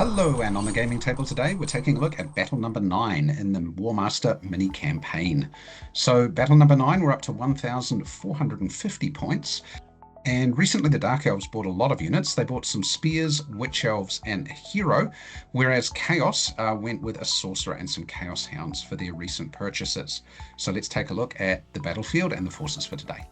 Hello, and on the gaming table today, we're taking a look at battle number 9 in the Warmaster mini campaign. So, battle number 9, we're up to 1,450 points. And recently, the Dark Elves bought a lot of units. They bought some Spears, Witch Elves, and a Hero, whereas Chaos went with a Sorcerer and some Chaos Hounds for their recent purchases. So, let's take a look at the battlefield and the forces for today.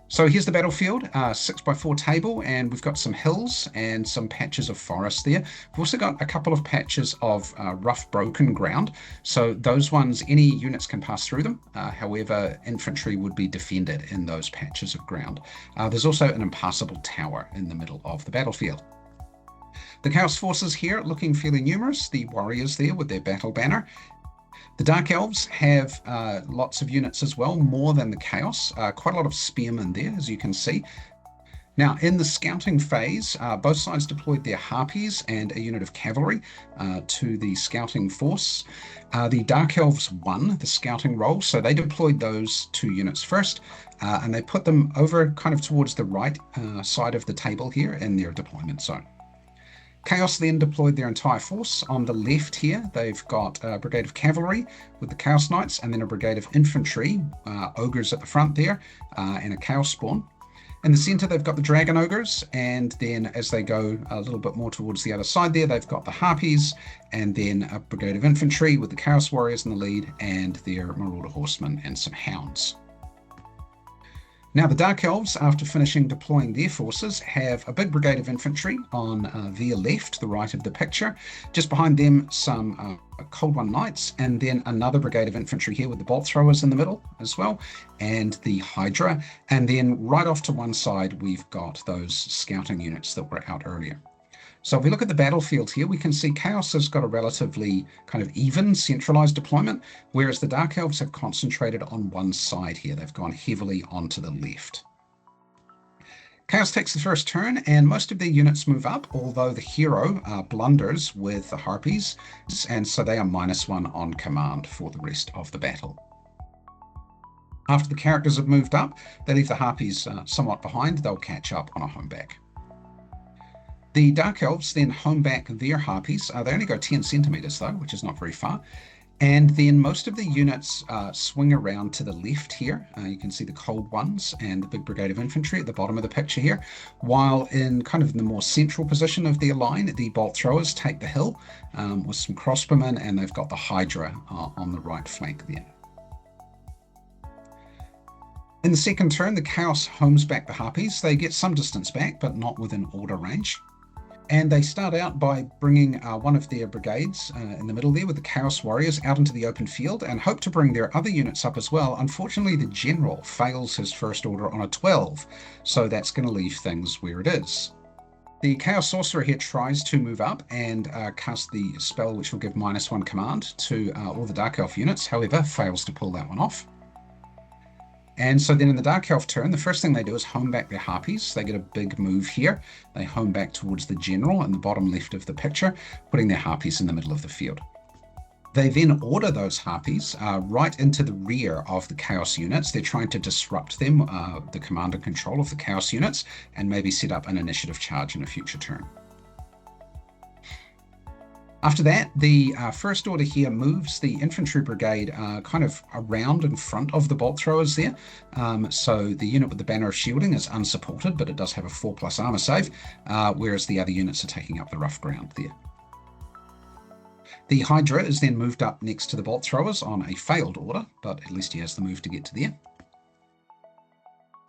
So here's the battlefield, 6x4 table, and we've got some hills and some patches of forest there. We've also got a couple of patches of rough broken ground. So those ones, any units can pass through them. However, infantry would be defended in those patches of ground. There's also an impassable tower in the middle of the battlefield. The Chaos forces here looking fairly numerous, the warriors there with their battle banner. The Dark Elves have lots of units as well, more than the Chaos. Quite a lot of spearmen there, as you can see. Now, in the scouting phase, both sides deployed their harpies and a unit of cavalry to the scouting force. The Dark Elves won the scouting role, so they deployed those two units first, and they put them over kind of towards the right side of the table here in their deployment zone. Chaos then deployed their entire force. On the left here, they've got a brigade of cavalry with the Chaos Knights, and then a brigade of infantry, ogres at the front there, and a Chaos spawn. In the center, they've got the dragon ogres, and then as they go a little bit more towards the other side there, they've got the harpies, and then a brigade of infantry with the Chaos warriors in the lead, and their marauder horsemen and some hounds. Now, the Dark Elves, after finishing deploying their forces, have a big brigade of infantry on their left, the right of the picture. Just behind them, some Cold One Knights, and then another brigade of infantry here with the bolt throwers in the middle as well, and the Hydra. And then right off to one side, we've got those scouting units that were out earlier. So if we look at the battlefield here, we can see Chaos has got a relatively kind of even centralized deployment, whereas the Dark Elves have concentrated on one side here. They've gone heavily onto the left. Chaos takes the first turn, and most of their units move up, although the hero blunders with the harpies, and so they are -1 on command for the rest of the battle. After the characters have moved up, they leave the harpies somewhat behind. They'll catch up on a home back. The Dark Elves then home back their harpies. They only go 10 centimeters though, which is not very far. And then most of the units swing around to the left here. You can see the Cold Ones and the big brigade of infantry at the bottom of the picture here. While in kind of the more central position of their line, the bolt throwers take the hill with some crossbowmen, and they've got the Hydra on the right flank there. In the second turn, the Chaos homes back the harpies. They get some distance back, but not within order range. And they start out by bringing one of their brigades in the middle there with the Chaos Warriors out into the open field, and hope to bring their other units up as well. Unfortunately, the General fails his first order on a 12, so that's going to leave things where it is. The Chaos Sorcerer here tries to move up and cast the spell which will give -1 command to all the Dark Elf units, however, fails to pull that one off. And so then in the Dark Elf turn, the first thing they do is home back their harpies. They get a big move here. They home back towards the General in the bottom left of the picture, putting their harpies in the middle of the field. They then order those harpies right into the rear of the Chaos units. They're trying to disrupt them, the command and control of the Chaos units, and maybe set up an initiative charge in a future turn. After that, the first order here moves the infantry brigade kind of around in front of the bolt throwers there. So the unit with the banner of shielding is unsupported, but it does have a 4+ armor save, whereas the other units are taking up the rough ground there. The Hydra is then moved up next to the bolt throwers on a failed order, but at least he has the move to get to there.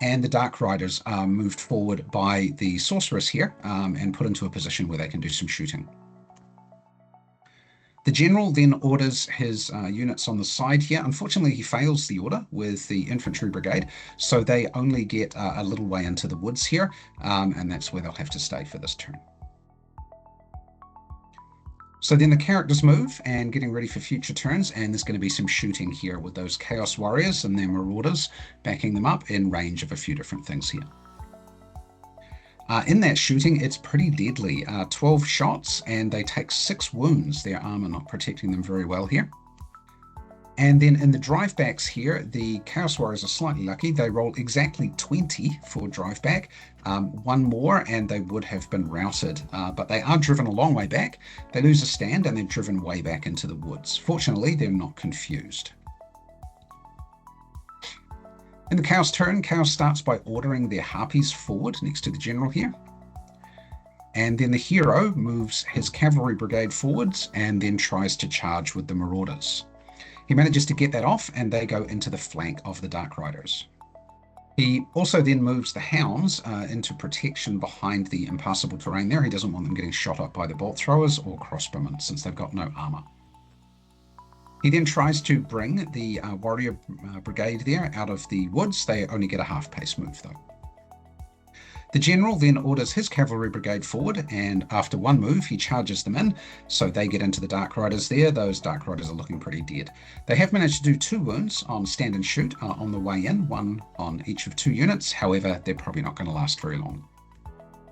And the Dark Riders are moved forward by the Sorceress here and put into a position where they can do some shooting. The General then orders his units on the side here. Unfortunately, he fails the order with the infantry brigade, so they only get a little way into the woods here, and that's where they'll have to stay for this turn. So then the characters move and getting ready for future turns, and there's going to be some shooting here with those Chaos Warriors and their Marauders backing them up in range of a few different things here. In that shooting, it's pretty deadly. 12 shots, and they take 6 wounds, their armor not protecting them very well here. And then in the drive backs here, the Chaos Warriors are slightly lucky. They roll exactly 20 for drive back, one more and they would have been routed, but they are driven a long way back. They lose a stand and they're driven way back into the woods. Fortunately, they're not confused. In the Chaos turn, Chaos starts by ordering their harpies forward next to the general here. And then the hero moves his cavalry brigade forwards and then tries to charge with the marauders. He manages to get that off and they go into the flank of the Dark Riders. He also then moves the hounds into protection behind the impassable terrain there. He doesn't want them getting shot up by the bolt throwers or crossbowmen since they've got no armor. He then tries to bring the warrior brigade there out of the woods. They only get a half-pace move though. The general then orders his cavalry brigade forward, and after one move, he charges them in, so they get into the Dark Riders there. Those Dark Riders are looking pretty dead. They have managed to do 2 wounds on stand and shoot on the way in, 1 on each of 2 units. However, they're probably not going to last very long.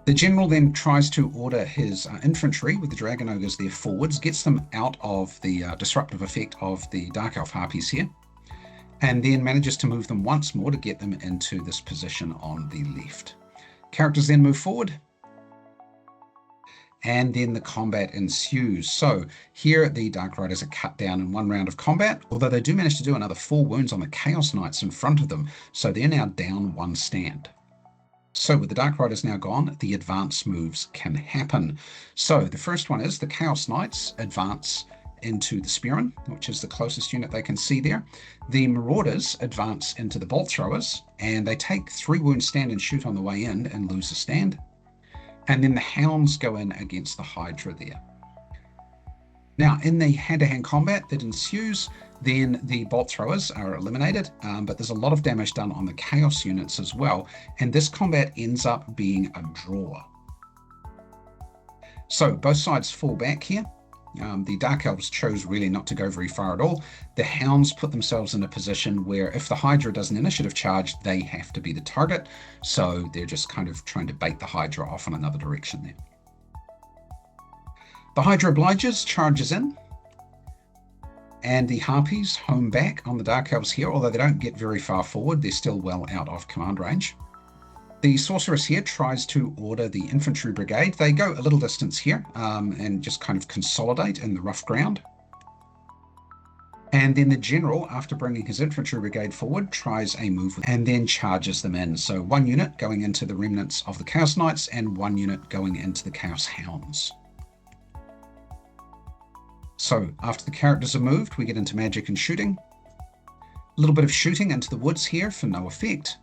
The general then tries to order his infantry with the Dragon Ogres there forwards, gets them out of the disruptive effect of the Dark Elf Harpies here, and then manages to move them once more to get them into this position on the left. Characters then move forward, and then the combat ensues. So here the Dark Riders are cut down in 1 round of combat, although they do manage to do another 4 wounds on the Chaos Knights in front of them, so they're now down 1 stand. So with the Dark Riders now gone, the advance moves can happen. So the first one is the Chaos Knights advance into the Spearmen, which is the closest unit they can see there. The Marauders advance into the Bolt Throwers, and they take 3 wounds stand and shoot on the way in and lose a stand. And then the Hounds go in against the Hydra there. Now, in the hand-to-hand combat that ensues, then the Bolt Throwers are eliminated, but there's a lot of damage done on the Chaos units as well, and this combat ends up being a draw. So both sides fall back here. The Dark Elves chose really not to go very far at all. The Hounds put themselves in a position where if the Hydra does an initiative charge, they have to be the target. So they're just kind of trying to bait the Hydra off in another direction there. The Hydra obliges, charges in, and the Harpies home back on the Dark Elves here, although they don't get very far forward. They're still well out of command range. The Sorceress here tries to order the infantry brigade. They go a little distance here and just kind of consolidate in the rough ground. And then the general, after bringing his infantry brigade forward, tries a move and then charges them in. So 1 unit going into the remnants of the Chaos Knights and 1 unit going into the Chaos Hounds. So after the characters are moved, we get into magic and shooting. A little bit of shooting into the woods here for no effect.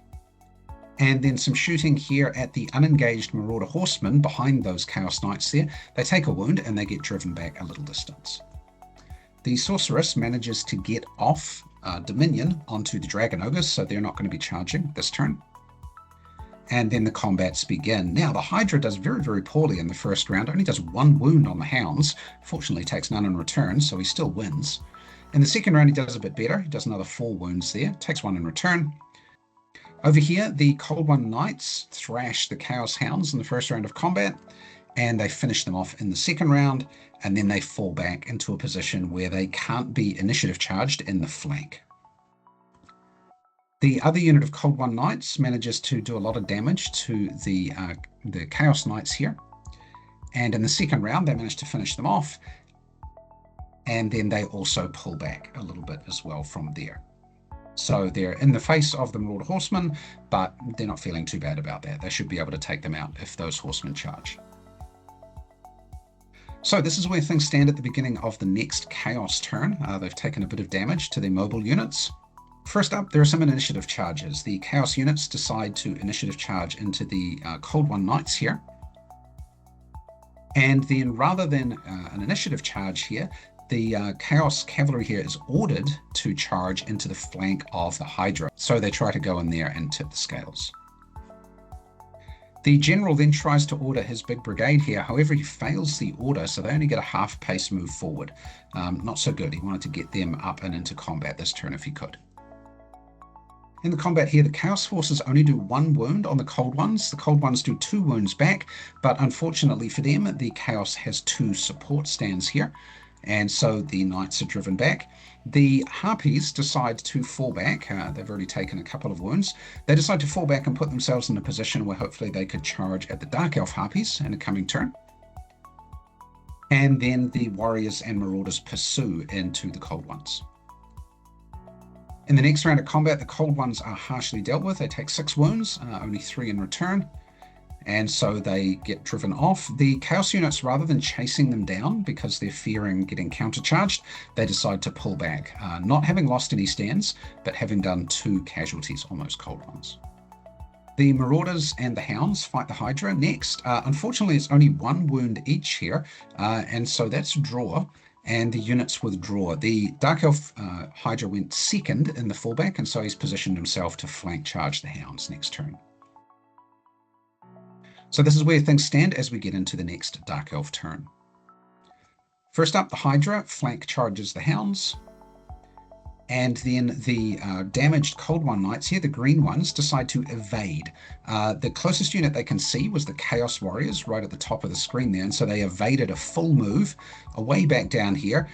And then some shooting here at the unengaged Marauder Horsemen behind those Chaos Knights there. They take a wound and they get driven back a little distance. The Sorceress manages to get off Dominion onto the Dragon Ogres, so they're not going to be charging this turn. And then the combats begin. Now, the Hydra does very, very poorly in the first round. Only does 1 wound on the Hounds. Fortunately, takes none in return, so he still wins. In the second round, he does a bit better. He does another 4 wounds there. Takes 1 in return. Over here, the Cold One Knights thrash the Chaos Hounds in the first round of combat, and they finish them off in the second round, and then they fall back into a position where they can't be initiative charged in the flank. The other unit of Cold One Knights manages to do a lot of damage to the Chaos Knights here, and in the second round, they manage to finish them off, and then they also pull back a little bit as well from there. So they're in the face of the Marauder Horsemen, but they're not feeling too bad about that. They should be able to take them out if those horsemen charge. So this is where things stand at the beginning of the next Chaos turn. They've taken a bit of damage to their mobile units. First up, there are some initiative charges. The Chaos units decide to initiative charge into the Cold One Knights here. And then rather than an initiative charge here, the Chaos Cavalry here is ordered to charge into the flank of the Hydra. So they try to go in there and tip the scales. The general then tries to order his big brigade here. However, he fails the order, so they only get a half-pace move forward. Not so good. He wanted to get them up and into combat this turn if he could. In the combat here, the Chaos Forces only do 1 wound on the Cold Ones. The Cold Ones do 2 wounds back, but unfortunately for them, the Chaos has 2 support stands here. and so the knights are driven back. The harpies decide to fall back. They've already taken a couple of wounds. They decide to fall back and put themselves in a position where hopefully they could charge at the Dark Elf harpies in a coming turn. And then the warriors and marauders pursue into the Cold Ones. In the next round of combat, the Cold Ones are harshly dealt with. They take 6 wounds, only 3 in return, and so they get driven off. The Chaos units, rather than chasing them down because they're fearing getting countercharged, they decide to pull back, not having lost any stands, but having done 2 casualties on those Cold Ones. The Marauders and the Hounds fight the Hydra next. Unfortunately, it's only 1 wound each here, and so that's a draw, and the units withdraw. The Dark Elf Hydra went second in the fallback, and so he's positioned himself to flank charge the Hounds next turn. So this is where things stand as we get into the next Dark Elf turn. First up, the Hydra flank charges the Hounds. And then the damaged Cold One Knights here, the green ones, decide to evade. The closest unit they can see was the Chaos Warriors right at the top of the screen there, and so they evaded a full move away back down here.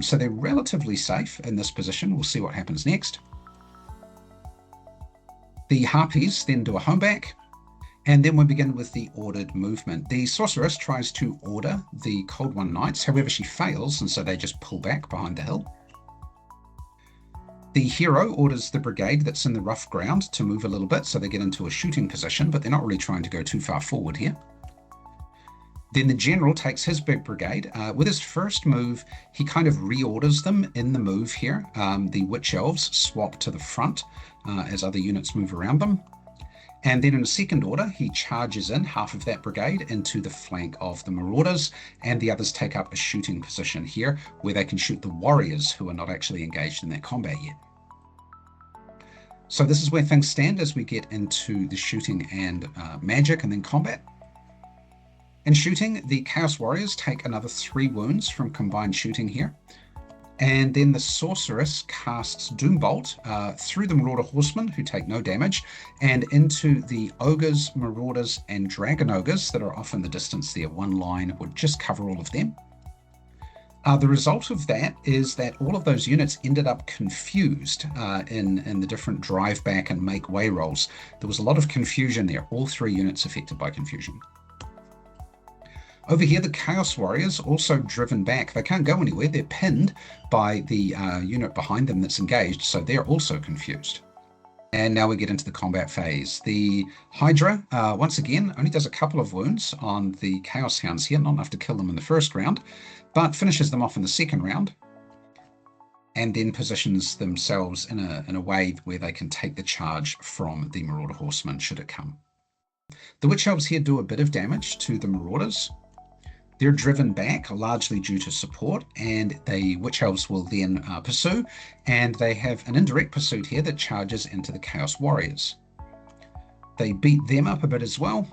So they're relatively safe in this position. We'll see what happens next. The Harpies then do a home back, and then we begin with the ordered movement. The Sorceress tries to order the Cold One Knights, however she fails, and so they just pull back behind the hill. The hero orders the brigade that's in the rough ground to move a little bit so they get into a shooting position, but they're not really trying to go too far forward here. Then the general takes his big brigade. With his first move, he kind of reorders them in the move here. The Witch Elves swap to the front as other units move around them. And then in a second order, he charges in half of that brigade into the flank of the Marauders, and the others take up a shooting position here where they can shoot the warriors who are not actually engaged in that combat yet. So this is where things stand as we get into the shooting and magic and then combat. In shooting, the Chaos Warriors take another 3 wounds from combined shooting here. And then the Sorceress casts Doombolt through the Marauder Horsemen, who take no damage, and into the Ogres, Marauders, and Dragon Ogres that are off in the distance there. 1 line would just cover all of them. The result of that is that all of those units ended up confused in the different drive back and make way rolls. There was a lot of confusion there, all 3 units affected by confusion. Over here, the Chaos Warriors also driven back. They can't go anywhere. They're pinned by the unit behind them that's engaged, so they're also confused. And now we get into the combat phase. The Hydra, once again, only does a couple of wounds on the Chaos Hounds here, not enough to kill them in the first round, but finishes them off in the second round, and then positions themselves in a way where they can take the charge from the Marauder Horsemen should it come. The Witch Elves here do a bit of damage to the Marauders. They're driven back largely due to support, and the Witch Elves will then pursue, and they have an indirect pursuit here that charges into the Chaos Warriors. They beat them up a bit as well,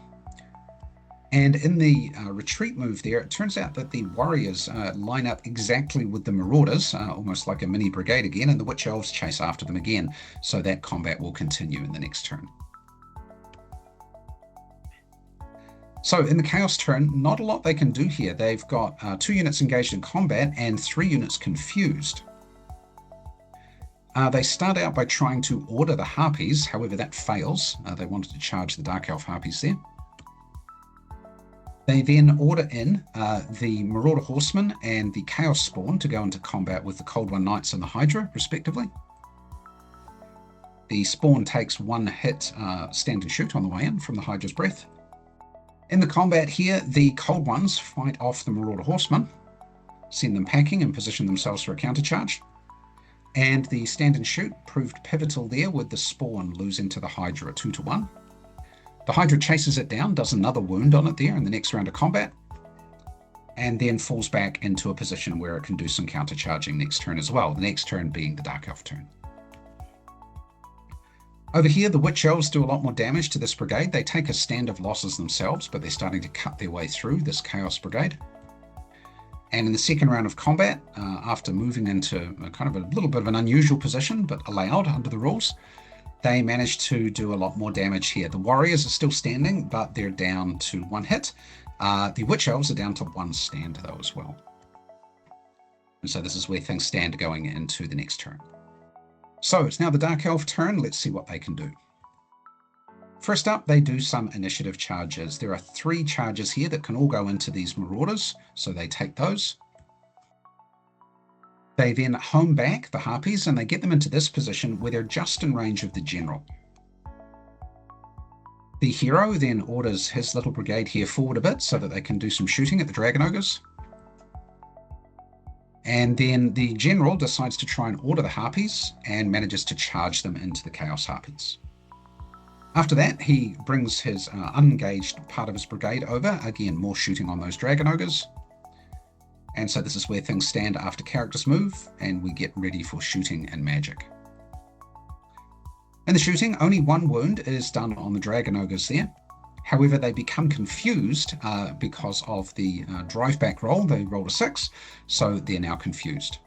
and in the retreat move there, it turns out that the Warriors line up exactly with the Marauders, almost like a mini brigade again, and the Witch Elves chase after them again, so that combat will continue in the next turn. So in the Chaos turn, not a lot they can do here. They've got 2 units engaged in combat and 3 units confused. They start out by trying to order the Harpies, however that fails. They wanted to charge the Dark Elf Harpies there. They then order in the Marauder Horsemen and the Chaos Spawn to go into combat with the Cold One Knights and the Hydra, respectively. The Spawn takes 1 hit, stand and shoot on the way in from the Hydra's breath. In the combat here, the Cold Ones fight off the Marauder Horsemen, send them packing and position themselves for a countercharge. And the stand and shoot proved pivotal there with the Spawn losing to the Hydra 2-1. The Hydra chases it down, does another wound on it there in the next round of combat, and then falls back into a position where it can do some countercharging next turn as well, the next turn being the Dark Elf turn. Over here, the Witch Elves do a lot more damage to this brigade. They take a stand of losses themselves, but they're starting to cut their way through this Chaos Brigade. And in the second round of combat, after moving into kind of a little bit of an unusual position, but allowed under the rules, they manage to do a lot more damage here. The Warriors are still standing, but they're down to 1 hit. The Witch Elves are down to 1 stand though as well. And so this is where things stand going into the next turn. So it's now the Dark Elf turn. Let's see what they can do. First up, they do some initiative charges. There are 3 charges here that can all go into these Marauders, so they take those. They then home back the Harpies and they get them into this position where they're just in range of the General. The hero then orders his little brigade here forward a bit so that they can do some shooting at the Dragon Ogres. And then the General decides to try and order the Harpies and manages to charge them into the Chaos Harpies. After that, he brings his unengaged part of his brigade over. Again, more shooting on those Dragon Ogres. And so this is where things stand after characters move, and we get ready for shooting and magic. In the shooting, only 1 wound is done on the Dragon Ogres there. However, they become confused because of the drive back roll. They rolled a 6, so they're now confused.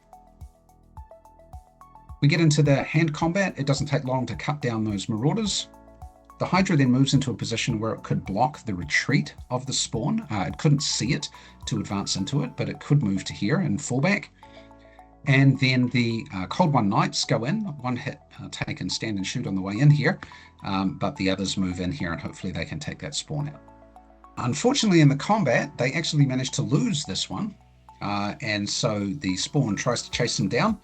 We get into the hand combat. It doesn't take long to cut down those Marauders. The Hydra then moves into a position where it could block the retreat of the spawn. It couldn't see it to advance into it, but it could move to here and fall back. And then the Cold One Knights go in, 1 hit take and stand and shoot on the way in here, but the others move in here and hopefully they can take that spawn out. Unfortunately, in the combat, they actually managed to lose this one, and so the spawn tries to chase them down.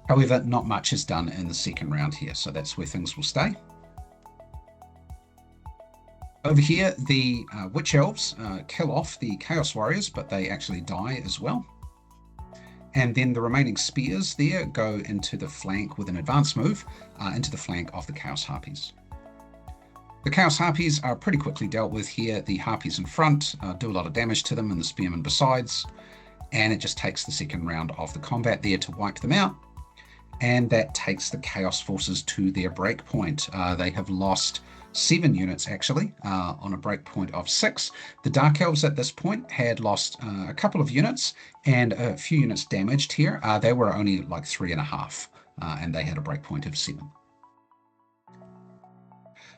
However, not much is done in the second round here, so that's where things will stay. Over here, the Witch Elves kill off the Chaos Warriors, but they actually die as well. And then the remaining spears there go into the flank with an advance move, into the flank of the Chaos Harpies. The Chaos Harpies are pretty quickly dealt with here. The Harpies in front do a lot of damage to them, and the Spearmen besides. And it just takes the second round of the combat there to wipe them out. And that takes the Chaos Forces to their break point. They have lost 7 units actually, on a break point of 6. The Dark Elves at this point had lost a couple of units and a few units damaged here. They were only like 3.5, and they had a break point of 7.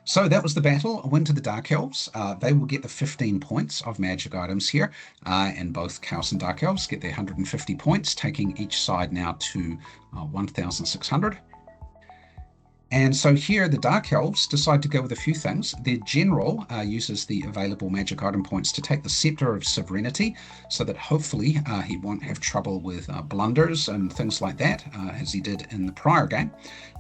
So that was the battle. A win to the Dark Elves. They will get the 15 points of magic items here, and both Chaos and Dark Elves get their 150 points, taking each side now to 1,600. And so here the Dark Elves decide to go with a few things. Their General uses the available magic item points to take the Scepter of Sovereignty, so that hopefully he won't have trouble with blunders and things like that, as he did in the prior game.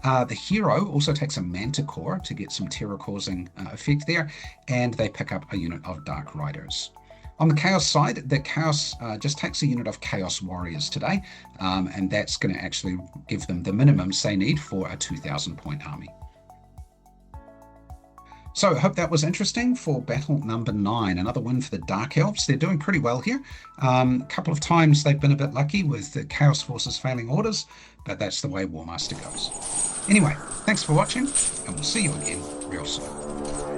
The hero also takes a Manticore to get some terror-causing effect there, and they pick up a unit of Dark Riders. On the Chaos side, the Chaos just takes a unit of Chaos Warriors today, and that's going to actually give them the minimums they need for a 2,000 point army. So I hope that was interesting for battle number 9. Another win for the Dark Elves. They're doing pretty well here. A couple of times they've been a bit lucky with the Chaos Forces failing orders, but that's the way War Master goes. Anyway, thanks for watching, and we'll see you again real soon.